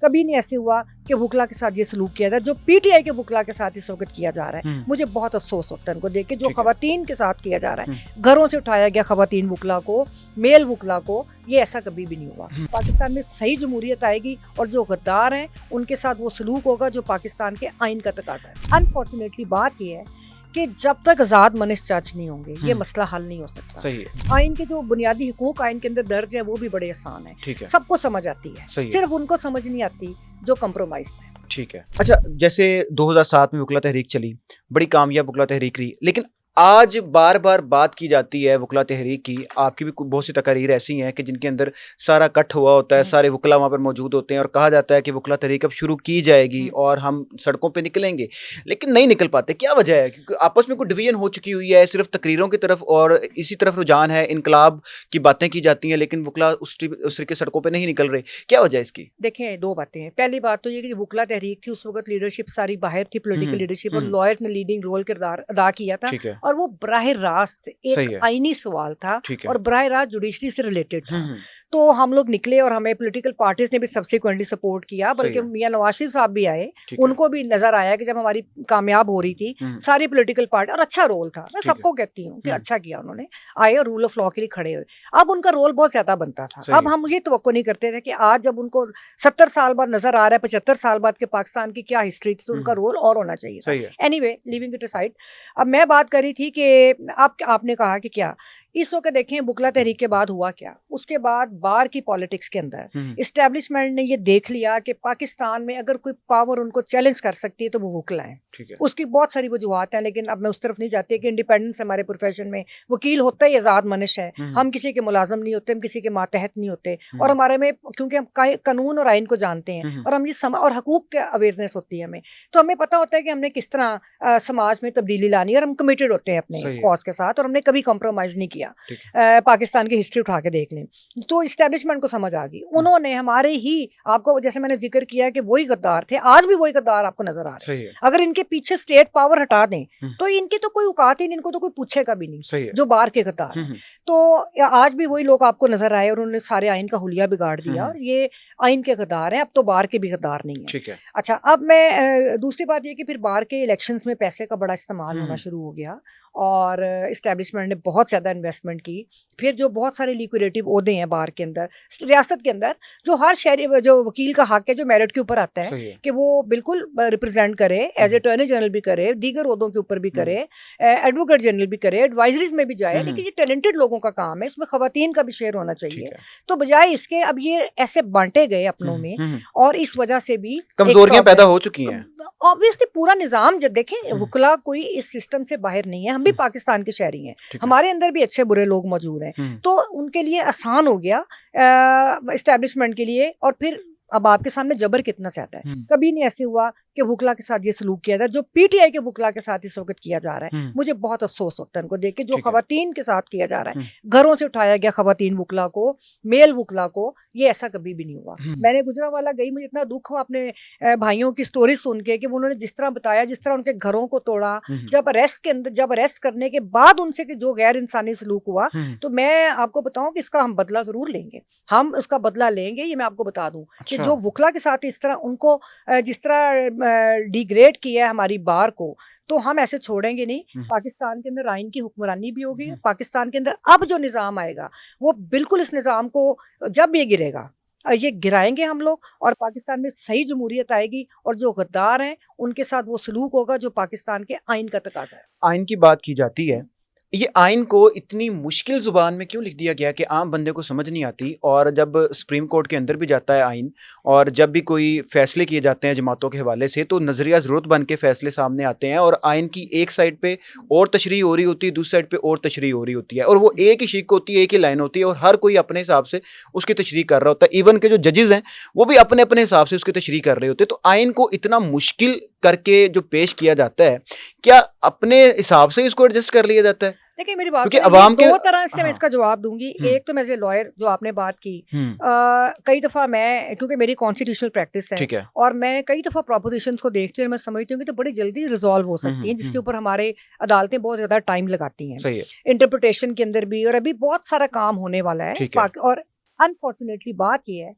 کبھی نہیں ایسے ہوا کہ وکلا کے ساتھ یہ سلوک کیا جائے جو پی ٹی آئی کے وکلا کے ساتھ اس وقت کیا جا رہا ہے. مجھے بہت افسوس ہوتا ہے ان کو دیکھ کے جو خواتین کے ساتھ کیا جا رہا ہے, گھروں سے اٹھایا گیا خواتین وکلا کو, میل وکلا کو, یہ ایسا کبھی بھی نہیں ہوا. پاکستان میں صحیح جمہوریت آئے گی اور جو غدار ہیں ان کے ساتھ وہ سلوک ہوگا جو پاکستان کے آئین کا تقاضا ہے. انفارچونیٹلی بات یہ ہے کہ جب تک آزاد منش جج نہیں ہوں گے یہ مسئلہ حل نہیں ہو سکتا. صحیح ہے. آئین کے جو بنیادی حقوق آئین کے اندر درج ہے وہ بھی بڑے آسان ہیں, سب کو سمجھ آتی ہے, صرف ان کو سمجھ نہیں آتی جو کمپرومائز ہے. ٹھیک ہے. اچھا, جیسے 2007 میں وکلا تحریک چلی, بڑی کامیاب وکلا تحریک رہی, لیکن آج بار بار بات کی جاتی ہے وکلا تحریک کی. آپ کی بھی بہت سی تقاریر ایسی ہیں کہ جن کے اندر سارا کٹ ہوا ہوتا ہے, سارے وکلا وہاں پر موجود ہوتے ہیں اور کہا جاتا ہے کہ وکلا تحریک اب شروع کی جائے گی اور ہم سڑکوں پہ نکلیں گے, لیکن نہیں نکل پاتے. کیا وجہ ہے؟ کیونکہ آپس میں کوئی ڈویژن ہو چکی ہوئی ہے, صرف تقریروں کی طرف اور اسی طرف رجحان ہے, انقلاب کی باتیں کی جاتی ہیں لیکن وکلا اس طریقے سڑکوں پہ نہیں نکل رہے. کیا وجہ ہے اس کی؟ دیکھیں, دو باتیں ہیں. پہلی بات تو یہ کہ وکلا تحریک تھی اس وقت لیڈرشپ ساری باہر تھی, پولیٹیکل لیڈرشپ, اور لائرز نے لیڈنگ رول کردار ادا کیا تھا, اور وہ براہ راست ایک آئینی سوال تھا اور براہ راست جوڈیشری سے ریلیٹڈ تھا. تو ہم لوگ نکلے اور ہمیں پولیٹیکل پارٹیز نے بھی سبسیکوئنٹلی سپورٹ کیا, بلکہ میاں نواز شریف صاحب بھی آئے, ان کو بھی نظر آیا کہ جب ہماری کامیاب ہو رہی تھی ساری پولیٹیکل پارٹی, اور اچھا رول تھا, میں سب کو کہتی ہوں کہ اچھا کیا انہوں نے, آئے اور رول آف لا کے لیے کھڑے ہوئے. اب ان کا رول بہت زیادہ بنتا تھا. اب ہم مجھے توقع نہیں کرتے تھے کہ آج جب ان کو 70 سال بعد نظر آ رہا ہے, 75 سال بعد کے پاکستان کی کیا ہسٹری تھی, تو ان کا رول اور ہونا چاہیے تھا. Anyway, living it aside, اب میں بات کر رہی تھی کہ آپ نے کہا کہ کیا اس وقت دیکھیں وکلا تحریک کے بعد ہوا کیا. اس کے بعد بار کی پالیٹکس کے اندر اسٹیبلشمنٹ نے یہ دیکھ لیا کہ پاکستان میں اگر کوئی پاور ان کو چیلنج کر سکتی ہے تو وہ وکلا ہیں. اس کی بہت ساری وجوہات ہیں, لیکن اب میں اس طرف نہیں جاتی کہ انڈیپینڈنس ہمارے پروفیشن میں, وکیل ہوتا ہی آزاد منش ہے, ہم کسی کے ملازم نہیں ہوتے, ہم کسی کے ماتحت نہیں ہوتے, اور ہمارے میں کیونکہ ہم قانون اور آئین کو جانتے ہیں اور ہم یہ اور حقوق کے اویئرنیس ہوتی ہے ہمیں, تو ہمیں پتہ ہوتا ہے کہ ہم نے کس طرح سماج میں تبدیلی لانی ہے, اور ہم کمیٹڈ ہوتے ہیں اپنے کاز کے ساتھ, اور ہم نے کبھی کمپرومائز نہیں کیا. پاکستان کی ہسٹری اٹھا کے دیکھ لیں تو اسٹیبلشمنٹ کو سمجھ آ گئی. انہوں نے ہمارے ہی, آپ کو جیسے میں نے ذکر کیا کہ وہی غدار تھے, آج بھی وہی غدار آپ کو نظر آ رہے ہیں. اگر ان کے پیچھے اسٹیٹ پاور ہٹا دیں تو ان کی تو کوئی اوقات ہی نہیں, ان کو تو کوئی پوچھے گا بھی نہیں جو بار کے غدار ہیں. تو آج بھی وہی لوگ آپ کو نظر آئے اور انہوں نے سارے آئین کا حلیہ بگاڑ دیا, اور یہ آئین کے غدار ہیں, اب تو بار کے بھی غدار نہیں ہیں. اچھا, اب میں دوسری بات یہ کہ پھر بار کے الیکشنز میں پیسے کا بڑا استعمال ہونا شروع ہو گیا, اور اسٹیبلشمنٹ نے بہت زیادہ انویسٹمنٹ کی. پھر جو بہت سارے لیکوریٹو عہدے ہیں بار کے اندر, ریاست کے اندر, جو ہر شہری جو وکیل کا حق ہے جو میرٹ کے اوپر آتا ہے کہ وہ بالکل ریپرزینٹ کرے, ایز اے اٹارنی جنرل بھی کرے, دیگر عہدوں کے اوپر بھی کرے, ایڈوکیٹ جنرل بھی کرے, ایڈوائزریز میں بھی جائے, لیکن یہ ٹیلنٹڈ لوگوں کا کام ہے, اس میں خواتین کا بھی شیئر ہونا چاہیے. تو بجائے اس کے اب یہ ایسے بانٹے گئے اپنوں میں, اور اس وجہ سے بھی کمزوریاں پیدا ہو چکی ہیں. obviously پورا نظام جب دیکھیں, وکلا کوئی اس سسٹم سے باہر نہیں ہے, ہم بھی پاکستان کے شہری ہیں, ہمارے اندر بھی اچھے برے لوگ موجود ہیں, تو ان کے لیے آسان ہو گیا اسٹیبلشمنٹ کے لیے. اور پھر اب آپ کے سامنے جبر کتنا زیادہ ہے. کبھی نہیں ایسے ہوا کہ وکلا کے ساتھ یہ سلوک کیا جائے جو پی ٹی آئی کے وکلا کے ساتھ اس وقت کیا جا رہا ہے. مجھے بہت افسوس ہوتا ہے ان کو دیکھ کے جو خواتین کے ساتھ کیا جا رہا ہے, گھروں سے اٹھایا گیا خواتین وکلا کو, میل وکلا کو, یہ ایسا کبھی بھی نہیں ہوا. میں نے گجرانوالہ گئی, مجھے اتنا دکھ ہوا اپنے بھائیوں کی سٹوری سن کے کہ انہوں نے جس طرح بتایا, جس طرح ان کے گھروں کو توڑا, جب اریسٹ کرنے کے بعد ان سے جو غیر انسانی سلوک ہوا. تو میں آپ کو بتاؤں کہ اس کا ہم بدلہ ضرور لیں گے, ہم اس کا بدلہ لیں گے, یہ میں آپ کو بتا دوں کہ جو وکلا کے ساتھ اس طرح ان کو جس طرح ڈیگریڈ کیا ہے ہماری بار کو, تو ہم ایسے چھوڑیں گے نہیں. پاکستان کے اندر آئین کی حکمرانی بھی ہوگی, پاکستان کے اندر اب جو نظام آئے گا وہ بالکل اس نظام کو, جب یہ گرے گا یہ گرائیں گے ہم لوگ, اور پاکستان میں صحیح جمہوریت آئے گی, اور جو غدار ہیں ان کے ساتھ وہ سلوک ہوگا جو پاکستان کے آئین کا تقاضا ہے. آئین کی بات کی جاتی ہے, یہ آئین کو اتنی مشکل زبان میں کیوں لکھ دیا گیا کہ عام بندے کو سمجھ نہیں آتی؟ اور جب سپریم کورٹ کے اندر بھی جاتا ہے آئین, اور جب بھی کوئی فیصلے کیے جاتے ہیں جماعتوں کے حوالے سے, تو نظریہ ضرورت بن کے فیصلے سامنے آتے ہیں, اور آئین کی ایک سائڈ پہ اور تشریح ہو رہی ہوتی ہے, دوسری سائڈ پہ اور تشریح ہو رہی ہوتی ہے, اور وہ ایک ہی شیک ہوتی ہے, ایک ہی لائن ہوتی ہے, اور ہر کوئی اپنے حساب سے اس کی تشریح کر رہا ہوتا ہے. ایون کہ جو ججز ہیں وہ بھی اپنے اپنے حساب سے اس کی تشریح کر رہے ہوتے ہیں. تو آئین کو اتنا مشکل کر کے جو پیش کیا جاتا ہے, کیا اپنے حساب سے اس کو ایڈجسٹ کر لیا جاتا ہے؟ دیکھیں میری بات دو طرح سے میں اس کا جواب دوں گی. ایک تو میں ایز لائر جو آپ نے بات کی, کئی دفعہ میں, کیونکہ میری کانسٹیٹیوشنل پریکٹس ہے اور میں کئی دفعہ پروپوزیشنز کو دیکھتی ہوں, میں سمجھتی ہوں کہ تو بڑی جلدی ریزالو ہو سکتی ہیں, جس کے اوپر ہمارے عدالتیں بہت زیادہ ٹائم لگاتی ہیں انٹرپریٹیشن کے اندر بھی, اور ابھی بہت سارا کام ہونے والا ہے. اور انفارچونیٹلی بات یہ ہے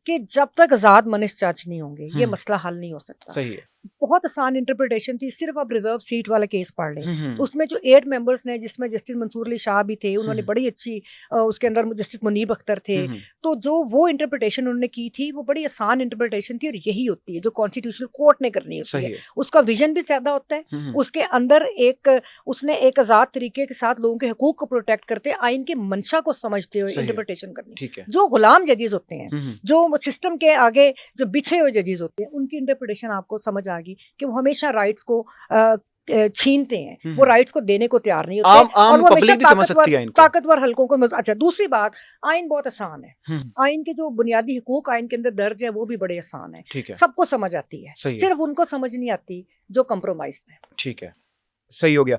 کہ جب تک آزاد منش جج نہیں ہوں گے یہ مسئلہ حل نہیں ہو سکتا. صحیح ہے. بہت آسان انٹرپریٹیشن تھی, صرف آپ ریزرو سیٹ والا کیس پڑھ لیں, اس میں جو 8 ممبرس نے جس میں جسٹس منصور علی شاہ بھی تھے, انہوں نے بڑی اچھی, اس کے اندر جسٹس منیب اختر تھے, تو جو وہ انٹرپریٹیشن انہوں نے کی تھی وہ بڑی آسان انٹرپریٹیشن تھی, اور یہی ہوتی ہے جو کانسٹیٹیوشنل کورٹ نے کرنی ہوتی ہے. اس کا ویژن بھی زیادہ ہوتا ہے, اس کے اندر اس نے ایک آزاد طریقے کے ساتھ لوگوں کے حقوق کو پروٹیکٹ کرتے آئین کے منشا کو سمجھتے ہوئے انٹرپریٹیشن کرنی. جو غلام ججز ہوتے ہیں, جو سسٹم کے آگے جو بچھے ہوئے ججز ہوتے ہیں, ان کی انٹرپریٹیشن آپ کو سمجھ آ گئی کہ وہ ہمیشہ رائٹس کو چھینتے ہیں, وہ رائٹس کو دینے کو تیار نہیں ہوتے, اور وہ ہمیشہ طاقتور حلقوں کو. اچھا, دوسری بات, آئین بہت آسان ہے, آئین کے جو بنیادی حقوق آئین کے اندر درج ہے وہ بھی بڑے آسان ہیں, سب کو سمجھ آتی ہے, صرف ان کو سمجھ نہیں آتی جو کمپرومائز ہیں. ٹھیک ہے, صحیح ہو گیا.